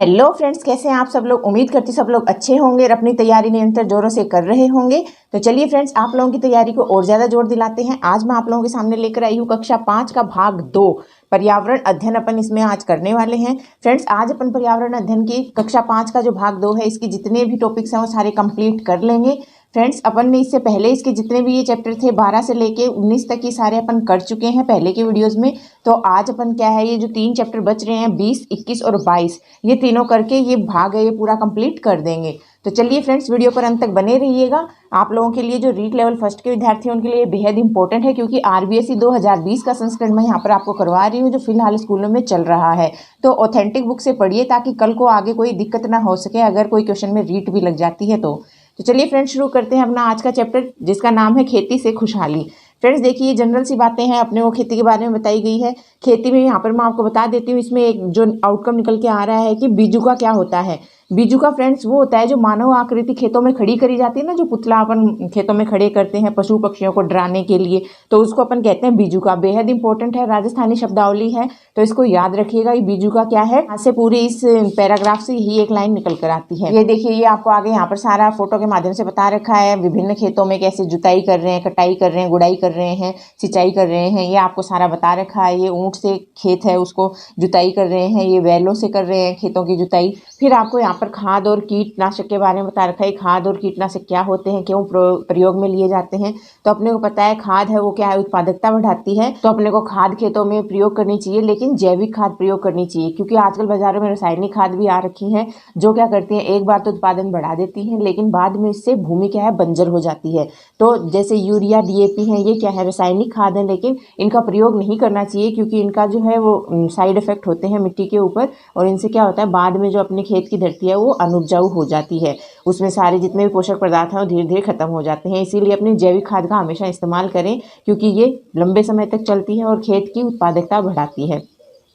Hello friends, कैसे हैं आप सब लोग। उम्मीद करती सब लोग अच्छे होंगे और अपनी तैयारी निरंतर जोरों से कर रहे होंगे। तो चलिए फ्रेंड्स, आप लोगों की तैयारी को और ज़्यादा जोर दिलाते हैं। आज मैं आप लोगों के सामने लेकर आई हूँ कक्षा 5 का भाग 2 पर्यावरण अध्ययन। अपन इसमें आज करने वाले हैं फ्रेंड्स। आज अपन पर्यावरण अध्ययन की कक्षा 5 का जो भाग 2 है, इसकी जितने भी टॉपिक्स हैं वो सारे कंप्लीट कर लेंगे फ्रेंड्स। अपन ने इससे पहले इसके जितने भी ये चैप्टर थे 12 से लेके 19 तक ये सारे अपन कर चुके हैं पहले के वीडियोस में। तो आज अपन क्या है, ये जो 3 चैप्टर बच रहे हैं 20, 21 और 22, ये तीनों करके ये भाग है ये पूरा कंप्लीट कर देंगे। तो चलिए फ्रेंड्स, वीडियो पर अंत तक बने रहिएगा। आप लोगों के लिए जो रीट लेवल फर्स्ट के विद्यार्थी हैं उनके लिए बेहद इंपॉर्टेंट है, क्योंकि आरबीएसई 2020 का संस्करण मैं यहाँ पर आपको करवा रही हूँ जो फिलहाल स्कूलों में चल रहा है। तो ऑथेंटिक बुक से पढ़िए ताकि कल को आगे कोई दिक्कत ना हो सके अगर कोई क्वेश्चन में रीट भी लग जाती है तो चलिए फ्रेंड्स, शुरू करते हैं अपना आज का चैप्टर, जिसका नाम है खेती से खुशहाली। फ्रेंड्स देखिए, ये जनरल सी बातें हैं, अपने को खेती के बारे में बताई गई है। खेती में यहाँ पर मैं आपको बता देती हूँ, इसमें एक जो आउटकम निकल के आ रहा है कि बीजू का क्या होता है। बीजू का फ्रेंड्स वो होता है जो मानव आकृति खेतों में खड़ी करी जाती है ना, जो पुतला अपन खेतों में खड़े करते हैं पशु पक्षियों को डराने के लिए, तो उसको अपन कहते हैं बीजू का। बेहद इंपॉर्टेंट है, राजस्थानी शब्दावली है, तो इसको याद रखिएगा। ये बीजू का क्या है, आज से पूरे इस पैराग्राफ से ही एक लाइन निकल कर आती है। ये देखिए, ये आपको आगे यहाँ पर सारा फोटो के माध्यम से बता रखा है। विभिन्न खेतों में कैसे जुताई कर रहे हैं, कटाई कर रहे हैं, गुड़ाई कर रहे हैं, सिंचाई कर रहे हैं, ये आपको सारा बता रखा है। ये ऊंट से खेत है उसको जुताई कर रहे हैं, ये बैलों से कर रहे हैं खेतों की जुताई। फिर आपको यहाँ पर खाद और कीटनाशक के बारे में बता रखा है। खाद और कीटनाशक क्या होते हैं, क्यों प्रयोग में लिए जाते हैं। तो अपने को पता है खाद है वो क्या है, उत्पादकता बढ़ाती है। तो अपने को खाद खेतों में प्रयोग करनी चाहिए, लेकिन जैविक खाद प्रयोग करनी चाहिए, क्योंकि आजकल बाजारों में रासायनिक खाद भी आ रखी है जो क्या करती है, एक बार तो उत्पादन बढ़ा देती हैं, लेकिन बाद में इससे भूमि क्या है, बंजर हो जाती है। तो जैसे यूरिया, डीएपी है, ये क्या है, रासायनिक खाद है, लेकिन इनका प्रयोग नहीं करना चाहिए, क्योंकि इनका जो है वो साइड इफेक्ट होते हैं मिट्टी के ऊपर, और इनसे क्या होता है, बाद में जो अपने खेत की धरती है वो अनुपजाऊ हो जाती है। उसमें सारे जितने भी पोषक पदार्थ हैं वो धीरे धीरे खत्म हो जाते हैं। इसीलिए अपनी जैविक खाद का हमेशा इस्तेमाल करें, क्योंकि ये लंबे समय तक चलती है और खेत की उत्पादकता बढ़ाती है।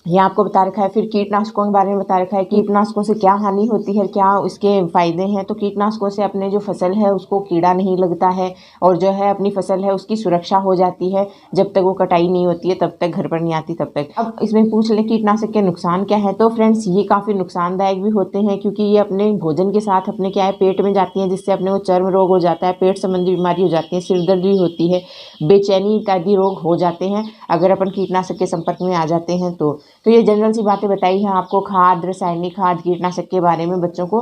ये आपको बता रखा है। फिर कीटनाशकों के बारे में बता रखा है, कीटनाशकों से क्या हानि होती है, क्या उसके फायदे हैं। तो कीटनाशकों से अपने जो फसल है उसको कीड़ा नहीं लगता है, और जो है अपनी फसल है उसकी सुरक्षा हो जाती है। जब तक वो कटाई नहीं होती है, तब तक घर पर नहीं आती तब तक। अब इसमें पूछ लें कीटनाशक के नुकसान क्या है, तो फ्रेंड्स ये काफ़ी नुकसानदायक भी होते हैं, क्योंकि ये अपने भोजन के साथ अपने क्या है पेट में जाती हैं, जिससे अपने को चर्म रोग हो जाता है, पेट संबंधी बीमारी हो जाती है, सिरदर्द भी होती है, बेचैनी इत्यादि रोग हो जाते हैं अगर अपन कीटनाशक के संपर्क में आ जाते हैं तो ये जनरल सी बातें बताई हैं आपको खाद, रासायनिक खाद, कीटनाशक के बारे में बच्चों को।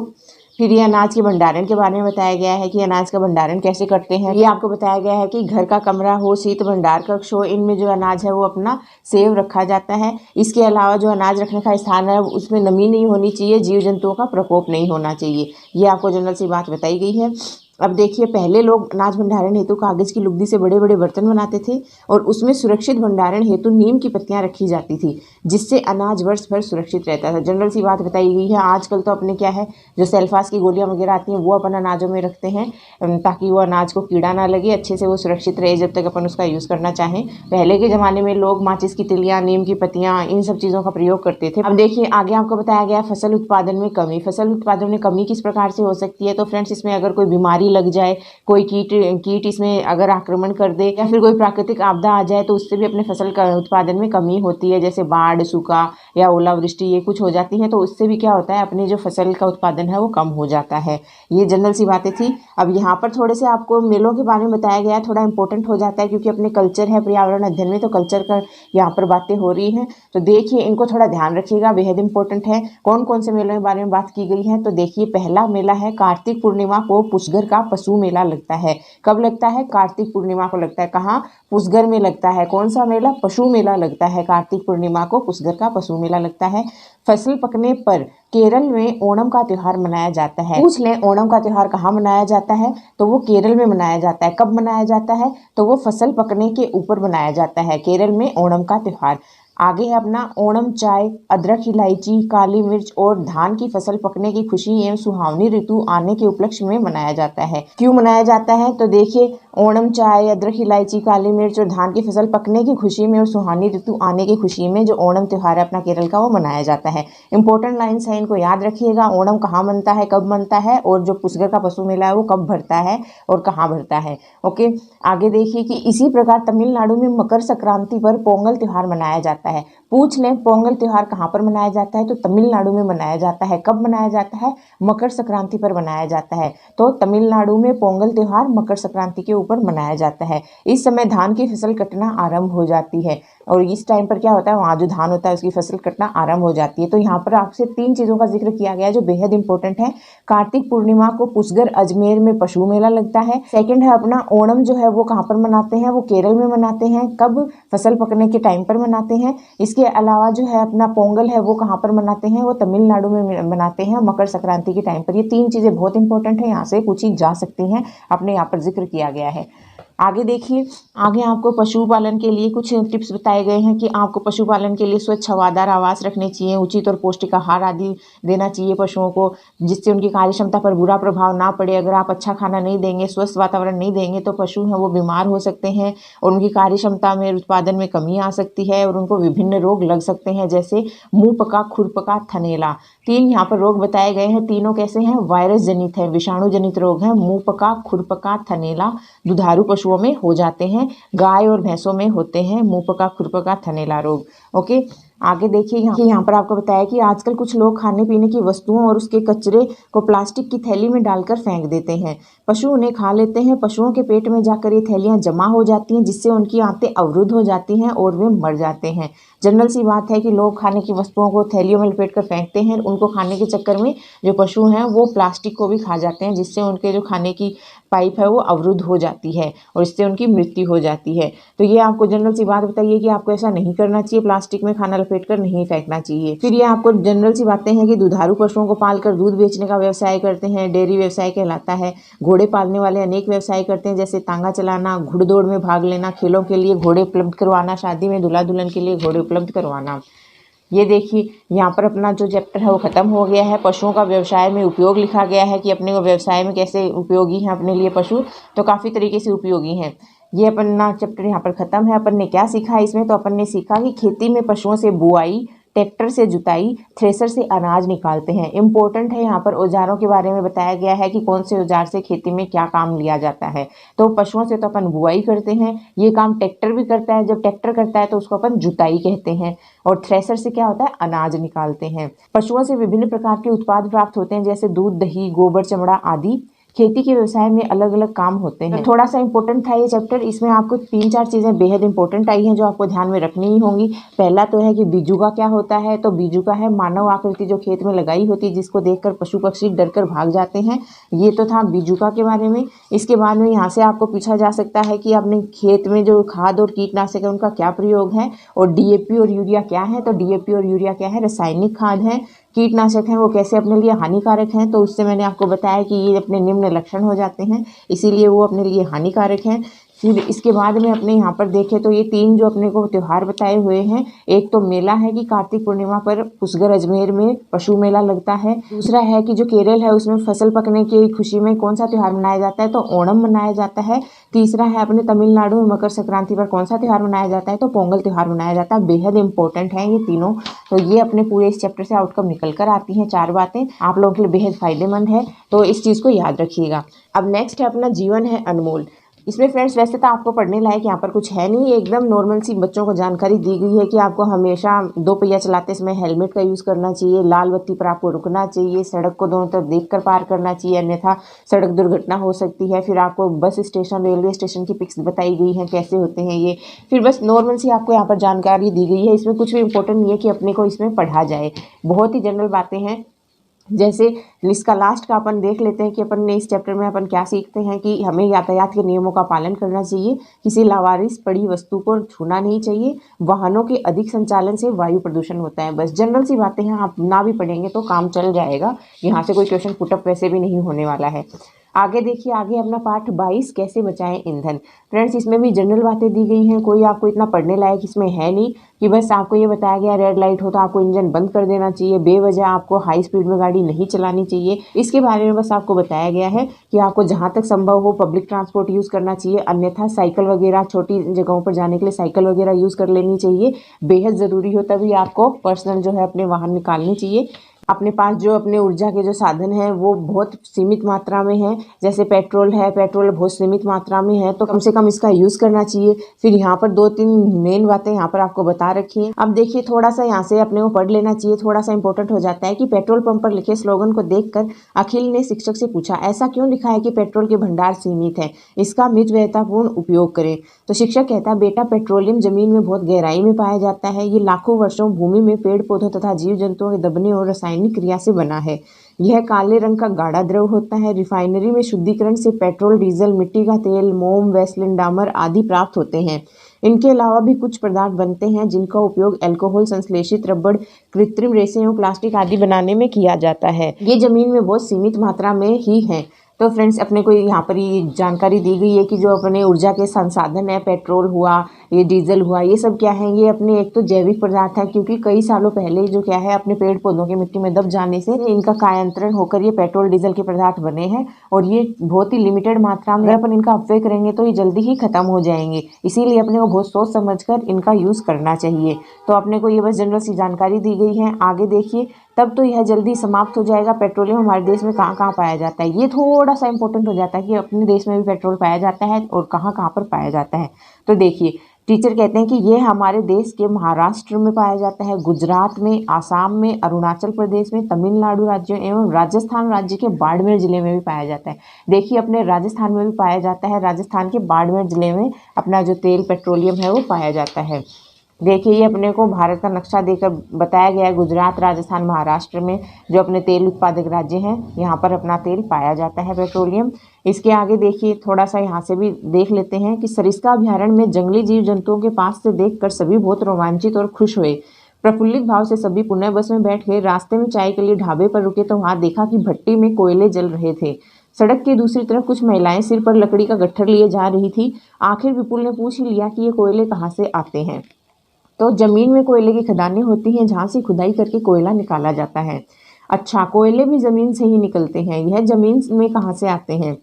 फिर ये अनाज के भंडारण के बारे में बताया गया है कि अनाज का भंडारण कैसे करते हैं। ये आपको बताया गया है कि घर का कमरा हो, शीत भंडार कक्ष हो, इनमें जो अनाज है वो अपना सेव रखा जाता है। इसके अलावा जो अनाज रखने का स्थान है उसमें नमी नहीं होनी चाहिए, जीव जंतुओं का प्रकोप नहीं होना चाहिए। ये आपको जनरल सी बात बताई गई है। अब देखिए, पहले लोग अनाज भंडारण हेतु कागज की लुगदी से बड़े बड़े बर्तन बनाते थे, और उसमें सुरक्षित भंडारण हेतु नीम की पत्तियां रखी जाती थी, जिससे अनाज वर्ष भर सुरक्षित रहता था। जनरल सी बात बताई गई है। आजकल तो अपने क्या है, जो सेल्फास की गोलियां वगैरह आती हैं वो अपन अनाजों में रखते हैं, ताकि वो अनाज को कीड़ा ना लगे, अच्छे से वो सुरक्षित रहे जब तक अपन उसका यूज़ करना चाहें। पहले के ज़माने में लोग माचिस की तिलियाँ, नीम की पत्तियाँ, इन सब चीज़ों का प्रयोग करते थे। अब देखिए, आगे आपको बताया गया फसल उत्पादन में कमी। फसल उत्पादन में कमी किस प्रकार से हो सकती है, तो फ्रेंड्स इसमें अगर कोई बीमारी लग जाए, कोई कीट इसमें अगर आक्रमण कर दे, या फिर कोई प्राकृतिक आपदा आ जाए, तो उससे भी अपने फसल का उत्पादन में कमी होती है। जैसे बाढ़, सूखा या ओलावृष्टि ये कुछ हो जाती है, तो उससे भी क्या होता है, अपनी जो फसल का उत्पादन है वो कम हो जाता है। ये जनरल सी बातें थी। अब यहाँ पर थोड़े से आपको मेलों के बारे में बताया गया है, थोड़ा इंपॉर्टेंट हो जाता है, क्योंकि अपने कल्चर है पर्यावरण अध्ययन में, तो कल्चर का यहाँ पर बातें हो रही हैं। तो देखिए, इनको थोड़ा ध्यान रखिएगा, बेहद इंपॉर्टेंट है। कौन कौन से मेलों के बारे में बात की गई है, तो देखिए, पहला मेला है कार्तिक पूर्णिमा को पुष्कर का पशु मेला लगता है। कब लगता है, कार्तिक पूर्णिमा को लगता है। कहाँ, पुष्कर में लगता है। कौन सा मेला, पशु मेला लगता है। कार्तिक पूर्णिमा को पुष्कर का पशु मेला लगता है। फसल पकने पर केरल में ओणम का त्योहार मनाया जाता है। पूछ लें ओणम का त्योहार कहाँ मनाया जाता है, तो वो केरल में मनाया जाता है। कब मनाया जाता है, तो वो फसल पकने के ऊपर मनाया जाता है, केरल में ओणम का त्योहार। आगे है अपना ओणम चाय, अदरक, इलायची, काली मिर्च और धान की फसल पकने की खुशी एवं सुहावनी ऋतु आने के उपलक्ष्य में मनाया जाता है। क्यों मनाया जाता है, तो देखिए, ओणम चाय, अदरक, इलायची, काली मिर्च और धान की फसल पकने की खुशी में और सुहावनी ऋतु आने की खुशी में जो ओणम त्योहार है अपना केरल का, वो मनाया जाता है। इंपॉर्टेंट लाइन्स है, इनको याद रखिएगा। ओणम कहाँ मनता है, कब मनता है, और जो पुष्कर का पशु मेला है वो कब भरता है और कहाँ भरता है। ओके, आगे देखिए कि इसी प्रकार तमिलनाडु में मकर संक्रांति पर पोंगल त्योहार मनाया जाता है। पूछ लें पोंगल त्यौहार कहाँ पर मनाया जाता है, तो तमिलनाडु में मनाया जाता है। कब मनाया जाता है? मकर संक्रांति पर मनाया जाता है। तो तमिलनाडु में पोंगल त्यौहार मकर संक्रांति के ऊपर मनाया जाता है। इस समय धान की फसल कटना आरंभ हो जाती है और इस टाइम पर क्या होता है, वहाँ जो धान होता है उसकी फसल कटना आरंभ हो जाती है। तो यहाँ पर आपसे 3 चीज़ों का जिक्र किया गया है जो बेहद इंपॉर्टेंट है। कार्तिक पूर्णिमा को पुष्कर अजमेर में पशु मेला लगता है। सेकंड है अपना ओणम जो है वो कहाँ पर मनाते हैं, वो केरल में मनाते हैं। कब? फसल पकने के टाइम पर मनाते हैं। इसके अलावा जो है अपना पोंगल है वो कहाँ पर मनाते हैं, वो तमिलनाडु में मनाते हैं मकर संक्रांति के टाइम पर। ये 3 चीज़ें बहुत इंपॉर्टेंट है, यहाँ से पूछी जा सकती हैं, अपने यहाँ पर जिक्र किया गया है। आगे देखिए, आगे आपको पशुपालन के लिए कुछ टिप्स बताए गए हैं कि आपको पशुपालन के लिए स्वच्छ हवादार आवास रखने चाहिए, उचित और पौष्टिक आहार आदि देना चाहिए पशुओं को, जिससे उनकी कार्य क्षमता पर बुरा प्रभाव ना पड़े। अगर आप अच्छा खाना नहीं देंगे, स्वस्थ वातावरण नहीं देंगे तो पशु हैं वो बीमार हो सकते हैं और उनकी कार्य क्षमता में, उत्पादन में कमी आ सकती है और उनको विभिन्न रोग लग सकते हैं, जैसे मुंह पका, खुर पका, थनैला। 3 यहाँ पर रोग बताए गए हैं। तीनों कैसे हैं? वायरस जनित है, विषाणु जनित रोग है। मुंह पका, खुर पका, थनैला दुधारू पशुओं में हो जाते हैं, गाय और भैंसों में होते हैं मुंह पका, खुर पका, थनैला रोग। ओके, आगे देखिए, यहाँ पर आपको बताया कि आजकल कुछ लोग खाने पीने की वस्तुओं और उसके कचरे को प्लास्टिक की थैली में डालकर फेंक देते हैं। पशु उन्हें खा लेते हैं। पशुओं के पेट में जाकर ये थैलियाँ जमा हो जाती हैं, जिससे उनकी आंतें अवरुद्ध हो जाती हैं और वे मर जाते हैं। जनरल सी बात है कि लोग खाने की वस्तुओं को थैलियों में लपेट कर फेंकते हैं। उनको खाने के चक्कर में जो पशु हैं वो प्लास्टिक को भी खा जाते हैं, जिससे उनके जो खाने की पाइप है वो अवरुद्ध हो जाती है और इससे उनकी मृत्यु हो जाती है। तो ये आपको जनरल सी बात बताइए कि आपको ऐसा नहीं करना चाहिए, प्लास्टिक में खाना लपेट कर नहीं फेंकना चाहिए। फिर ये आपको जनरल सी बातें हैं कि दुधारू पशुओं को पालकर दूध बेचने का व्यवसाय करते हैं, डेयरी व्यवसाय कहलाता है। घोड़े पालने वाले अनेक व्यवसाय करते हैं, जैसे तांगा चलाना, घुड़दौड़ में भाग लेना, खेलों के लिए घोड़े उपलब्ध करवाना, शादी में दूल्हा दुल्हन के लिए घोड़े उपलब्ध करवाना। ये देखिए, यहाँ पर अपना जो चैप्टर है वो खत्म हो गया है। पशुओं का व्यवसाय में उपयोग लिखा गया है कि अपने को व्यवसाय में कैसे उपयोगी हैं अपने लिए पशु, तो काफ़ी तरीके से उपयोगी हैं। ये अपना चैप्टर यहाँ पर खत्म है। अपन ने क्या सीखा इसमें, तो अपन ने सीखा कि खेती में पशुओं से बुआई, ट्रैक्टर से जुताई, थ्रेसर से अनाज निकालते हैं। इम्पोर्टेंट है, यहाँ पर औजारों के बारे में बताया गया है कि कौन से औजार से खेती में क्या काम लिया जाता है। तो पशुओं से तो अपन बुआई करते हैं, ये काम ट्रैक्टर भी करता है। जब ट्रैक्टर करता है तो उसको अपन जुताई कहते हैं। और थ्रेसर से क्या होता है, अनाज निकालते हैं। पशुओं से विभिन्न प्रकार के उत्पाद प्राप्त होते हैं, जैसे दूध, दही, गोबर, चमड़ा आदि। खेती के व्यवसाय में अलग अलग काम होते हैं। थोड़ा सा इंपॉर्टेंट था ये चैप्टर, इसमें आपको 3-4 चीज़ें बेहद इंपॉर्टेंट आई हैं जो आपको ध्यान में रखनी ही होंगी। पहला तो है कि बीजुका क्या होता है, तो बीजुका है मानव आकृति जो खेत में लगाई होती है, जिसको देखकर पशु पक्षी डरकर भाग जाते हैं। ये तो था बीजुका के बारे में। इसके बाद में यहाँ से आपको पूछा जा सकता है कि अपने खेत में जो खाद और कीटनाशक है उनका क्या प्रयोग है, और डीएपी और यूरिया क्या है। तो डीएपी और यूरिया क्या है, रासायनिक खाद है। कीटनाशक हैं वो कैसे अपने लिए हानिकारक हैं, तो उससे मैंने आपको बताया कि ये अपने निम्न लक्षण हो जाते हैं, इसीलिए वो अपने लिए हानिकारक हैं। फिर इसके बाद में अपने यहाँ पर देखें तो ये 3 जो अपने को त्यौहार बताए हुए हैं, एक तो मेला है कि कार्तिक पूर्णिमा पर पुष्कर अजमेर में पशु मेला लगता है। दूसरा है कि जो केरल है उसमें फसल पकने की खुशी में कौन सा त्यौहार मनाया जाता है, तो ओणम मनाया जाता है। तीसरा है अपने तमिलनाडु में मकर संक्रांति पर कौन सा त्यौहार मनाया जाता है, तो पोंगल त्यौहार मनाया जाता है। बेहद इंपॉर्टेंट है ये तीनों। तो ये अपने पूरे इस चैप्टर से आउटकम निकल कर आती हैं। 4 बातें आप लोगों के लिए बेहद फायदेमंद है, तो इस चीज़ को याद रखिएगा। अब नेक्स्ट है अपना जीवन है अनमोल। इसमें फ्रेंड्स वैसे तो आपको पढ़ने लायक यहाँ पर कुछ है नहीं, एकदम नॉर्मल सी बच्चों को जानकारी दी गई है कि आपको हमेशा 2 पहिया चलाते समय हेलमेट का यूज़ करना चाहिए, लाल बत्ती पर आपको रुकना चाहिए, सड़क को दोनों तरफ देखकर पार करना चाहिए, अन्यथा सड़क दुर्घटना हो सकती है। फिर आपको बस स्टेशन, रेलवे स्टेशन की पिक्स बताई गई हैं कैसे होते हैं ये। फिर बस नॉर्मल सी आपको यहाँ पर जानकारी दी गई है, इसमें कुछ भी इंपॉर्टेंट नहीं है कि अपने को इसमें पढ़ा जाए, बहुत ही जनरल बातें हैं। जैसे इसका लास्ट का अपन देख लेते हैं कि अपन ने इस चैप्टर में अपन क्या सीखते हैं कि हमें यातायात के नियमों का पालन करना चाहिए, किसी लावारिस पड़ी वस्तु को छूना नहीं चाहिए, वाहनों के अधिक संचालन से वायु प्रदूषण होता है। बस जनरल सी बातें हैं, आप ना भी पढ़ेंगे तो काम चल जाएगा, यहाँ से कोई क्वेश्चन पुटअप वैसे भी नहीं होने वाला है। आगे देखिए, आगे अपना पाठ 22 कैसे बचाएं ईंधन। फ्रेंड्स इसमें भी जनरल बातें दी गई हैं, कोई आपको इतना पढ़ने लायक इसमें है नहीं कि बस आपको ये बताया गया रेड लाइट हो तो आपको इंजन बंद कर देना चाहिए, बेवजह आपको हाई स्पीड में गाड़ी नहीं चलानी चाहिए। इसके बारे में बस आपको बताया गया है कि आपको जहाँ तक संभव हो पब्लिक ट्रांसपोर्ट यूज़ करना चाहिए, अन्यथा साइकिल वगैरह छोटी जगहों पर जाने के लिए साइकिल वगैरह यूज़ कर लेनी चाहिए। बेहद ज़रूरी हो तभी आपको पर्सनल जो है अपने वाहन निकालनी चाहिए। अपने पास जो अपने ऊर्जा के जो साधन हैं वो बहुत सीमित मात्रा में है, जैसे पेट्रोल है, पेट्रोल बहुत सीमित मात्रा में है, तो कम से कम इसका यूज़ करना चाहिए। फिर यहाँ पर 2-3 मेन बातें यहाँ पर आपको बता रखी हैं। अब देखिए थोड़ा सा यहाँ से अपने को पढ़ लेना चाहिए, थोड़ा सा इंपॉर्टेंट हो जाता है कि पेट्रोल पंप पर लिखे स्लोगन को देखकर अखिल ने शिक्षक से पूछा, ऐसा क्यों लिखा है कि पेट्रोल के भंडार सीमित है, इसका मितव्ययतापूर्ण उपयोग करें। तो शिक्षक कहता, बेटा पेट्रोलियम जमीन में बहुत गहराई में पाया जाता है, ये लाखों वर्षों भूमि में पेड़ पौधों तथा जीव जंतुओं के दबने और रासायनिक क्रिया से बना है। यह काले रंग का गाढ़ा द्रव होता है। रिफाइनरी में शुद्धिकरण से पेट्रोल, डीजल, मिट्टी का तेल, मोम, वैसलिन, डामर आदि प्राप्त होते हैं। इनके अलावा भी कुछ पदार्थ बनते हैं जिनका उपयोग अल्कोहल, संश्लेषित रबड़, कृत्रिम रेसे एवं प्लास्टिक आदि बनाने में किया जाता है। ये जमीन में बहुत सीमित मात्रा में ही है। तो फ्रेंड्स अपने को यहाँ पर ये जानकारी दी गई है कि जो अपने ऊर्जा के संसाधन है, पेट्रोल हुआ, ये डीजल हुआ, ये सब क्या है, ये अपने एक तो जैविक पदार्थ है, क्योंकि कई सालों पहले जो क्या है अपने पेड़ पौधों की मिट्टी में दब जाने से इनका कायांतरण होकर ये पेट्रोल डीजल के पदार्थ बने हैं, और ये बहुत ही लिमिटेड मात्रा में अपन इनका अपव्यय करेंगे तो ये जल्दी ही खत्म हो जाएंगे। इसीलिए अपने को बहुत सोच समझ कर इनका यूज़ करना चाहिए। तो अपने को ये बस जनरल सी जानकारी दी गई है। आगे देखिए तब तो यह जल्दी समाप्त हो जाएगा। पेट्रोलियम हमारे देश में कहाँ कहाँ पाया जाता है, ये थोड़ा सा इंपॉर्टेंट हो जाता है कि अपने देश में भी पेट्रोल पाया जाता है और कहाँ कहाँ पर पाया जाता है। तो देखिए टीचर कहते हैं कि ये हमारे देश के महाराष्ट्र में पाया जाता है, गुजरात में, आसाम में, अरुणाचल प्रदेश में, तमिलनाडु राज्य एवं राजस्थान राज्य के बाड़मेर जिले में भी पाया जाता है। देखिए अपने राजस्थान में भी पाया जाता है, राजस्थान के बाड़मेर जिले में अपना जो तेल पेट्रोलियम है वो पाया जाता है। देखिए ये अपने को भारत का नक्शा देकर बताया गया है। गुजरात, राजस्थान, महाराष्ट्र में जो अपने तेल उत्पादक राज्य हैं, यहाँ पर अपना तेल पाया जाता है, पेट्रोलियम। इसके आगे देखिए थोड़ा सा यहाँ से भी देख लेते हैं कि सरिस्का अभ्यारण्य में जंगली जीव जंतुओं के पास से देखकर सभी बहुत रोमांचित और खुश हुए। प्रफुल्लित भाव से सभी पुनः बस में बैठ गए। रास्ते में चाय के लिए ढाबे पर रुके तो वहाँ देखा कि भट्टी में कोयले जल रहे थे। सड़क की दूसरी तरफ कुछ महिलाएं सिर पर लकड़ी का गट्ठर लिए जा रही थी। आखिर विपुल ने पूछ ही लिया कि ये कोयले कहाँ से आते हैं। तो जमीन में कोयले की खदानें होती हैं जहाँ से खुदाई करके कोयला निकाला जाता है। अच्छा, कोयले भी जमीन से ही निकलते हैं, यह जमीन में कहाँ से आते हैं?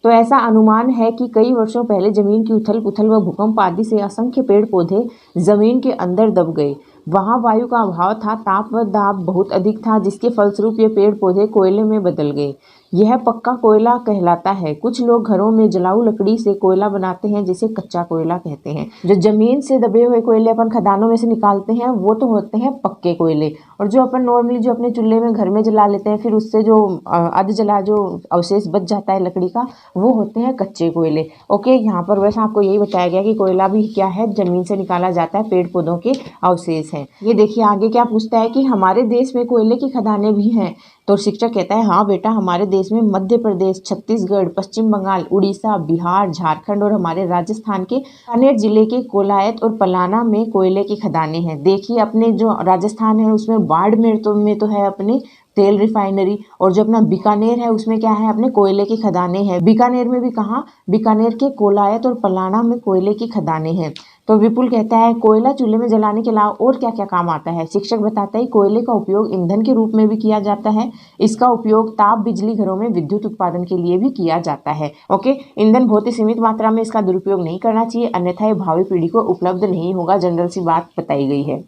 तो ऐसा अनुमान है कि कई वर्षों पहले जमीन की उथल पुथल व भूकंप आदि से असंख्य पेड़ पौधे जमीन के अंदर दब गए। वहाँ वायु का अभाव था, ताप व दाब बहुत अधिक था, जिसके फलस्वरूप ये पेड़ पौधे कोयले में बदल गए। यह पक्का कोयला कहलाता है। कुछ लोग घरों में जलाऊ लकड़ी से कोयला बनाते हैं, जिसे कच्चा कोयला कहते हैं। जो जमीन से दबे हुए कोयले अपन खदानों में से निकालते हैं वो तो होते हैं पक्के कोयले, और जो अपन नॉर्मली जो अपने चूल्हे में घर में जला लेते हैं फिर उससे जो अध जला जो अवशेष बच जाता है लकड़ी का, वो होते हैं कच्चे कोयले। ओके, यहाँ पर वैसे आपको यही बताया गया कि कोयला भी क्या है, जमीन से निकाला जाता है, पेड़ पौधों के अवशेष हैं। ये देखिए आगे क्या पूछता है कि हमारे देश में कोयले की खदानें भी हैं। तो शिक्षक कहता है हाँ बेटा, हमारे देश में मध्य प्रदेश, छत्तीसगढ़, पश्चिम बंगाल, उड़ीसा, बिहार, झारखंड और हमारे राजस्थान के बीकानेर जिले के कोलायत और पलाना में कोयले की खदानें हैं। देखिए अपने जो राजस्थान है उसमें बाड़मेर में तो है अपने तेल रिफाइनरी, और जो अपना बीकानेर है उसमें क्या है, अपने कोयले की खदानें हैं। बीकानेर में भी कहाँ, बीकानेर के कोलायत और पलाना में कोयले की खदानें हैं। तो विपुल कहता है कोयला चूल्हे में जलाने के अलावा और क्या क्या काम आता है। शिक्षक बताता है कोयले का उपयोग ईंधन के रूप में भी किया जाता है। इसका उपयोग ताप बिजली घरों में विद्युत उत्पादन के लिए भी किया जाता है। ओके, ईंधन बहुत ही सीमित मात्रा में इसका दुरुपयोग नहीं करना चाहिए, अन्यथा ये भावी पीढ़ी को उपलब्ध नहीं होगा। जनरल सी बात बताई गई है।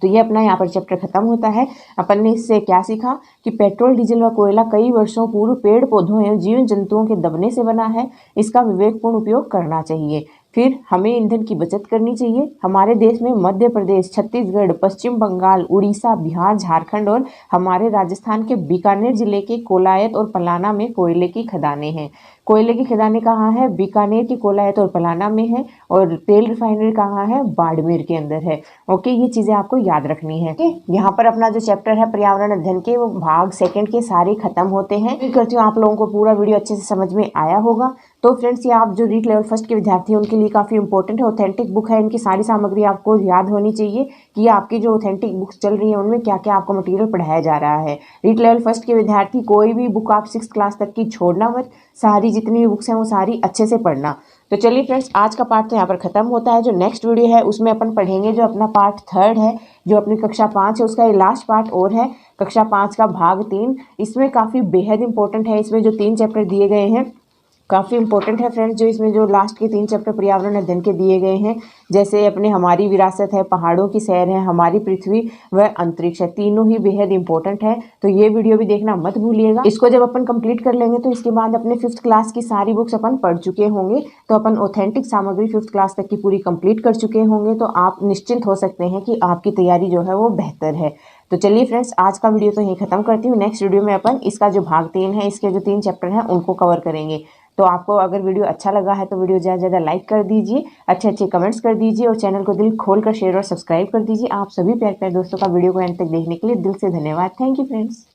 तो ये अपना यहाँ पर चैप्टर खत्म होता है। अपन ने इससे क्या सीखा कि पेट्रोल, डीजल व कोयला कई वर्षों पूर्व पेड़ पौधों एवं जीव जंतुओं के दबने से बना है। इसका विवेकपूर्ण उपयोग करना चाहिए। फिर हमें ईंधन की बचत करनी चाहिए। हमारे देश में मध्य प्रदेश, छत्तीसगढ़, पश्चिम बंगाल, उड़ीसा, बिहार, झारखंड और हमारे राजस्थान के बीकानेर जिले के कोलायत और पलाना में कोयले की खदानें हैं। कोयले की खदानें कहाँ है? बीकानेर की कोलायत और पलाना में है। और तेल रिफाइनरी कहाँ है? बाड़मेर के अंदर है। ओके, ये चीज़ें आपको याद रखनी है। यहाँ पर अपना जो चैप्टर है पर्यावरण अध्ययन के, वो भाग सेकंड के सारे खत्म होते हैं। उम्मीद करती हूँ आप लोगों को पूरा वीडियो अच्छे से समझ में आया होगा। तो फ्रेंड्स ये आप जो रीट लेवल फर्स्ट के विद्यार्थी हैं उनके लिए काफ़ी इंपॉर्टेंट है, ऑथेंटिक बुक है। इनकी सारी सामग्री आपको याद होनी चाहिए कि आपकी जो ऑथेंटिक बुक्स चल रही है उनमें क्या क्या आपको मटेरियल पढ़ाया जा रहा है। रीट लेवल फर्स्ट के विद्यार्थी कोई भी बुक आप 6th क्लास तक की छोड़ना मत, सारी जितनी भी बुक्स हैं वो सारी अच्छे से पढ़ना। तो चलिए फ्रेंड्स, आज का पार्ट तो यहाँ पर खत्म होता है। जो नेक्स्ट वीडियो है उसमें अपन पढ़ेंगे जो अपना पार्ट 3 है, जो अपनी कक्षा 5 है उसका ये लास्ट पार्ट और है, कक्षा 5 का भाग 3। इसमें काफ़ी बेहद इंपॉर्टेंट है। इसमें जो 3 चैप्टर दिए गए हैं काफ़ी इंपॉर्टेंट है फ्रेंड्स। जो इसमें जो लास्ट के 3 चैप्टर पर्यावरण अध्ययन के दिए गए हैं, जैसे अपने हमारी विरासत है, पहाड़ों की सैर है, हमारी पृथ्वी व अंतरिक्ष है, तीनों ही बेहद इंपॉर्टेंट है। तो ये वीडियो भी देखना मत भूलिएगा। इसको जब अपन कंप्लीट कर लेंगे तो इसके बाद अपने 5th क्लास की सारी बुक्स अपन पढ़ चुके होंगे। तो अपन ऑथेंटिक सामग्री 5th क्लास तक की पूरी कंप्लीट कर चुके होंगे। तो आप निश्चिंत हो सकते हैं कि आपकी तैयारी जो है वो बेहतर है। तो चलिए फ्रेंड्स, आज का वीडियो तो यहीं खत्म करती हूँ। नेक्स्ट वीडियो में अपन इसका जो भाग 3 है, इसके जो 3 चैप्टर हैं उनको कवर करेंगे। तो आपको अगर वीडियो अच्छा लगा है तो वीडियो ज़्यादा से ज़्यादा लाइक कर दीजिए, अच्छे अच्छे कमेंट्स कर दीजिए और चैनल को दिल खोल कर शेयर और सब्सक्राइब कर दीजिए। आप सभी प्यारे प्यारे दोस्तों का वीडियो को एंड तक देखने के लिए दिल से धन्यवाद। Thank you friends.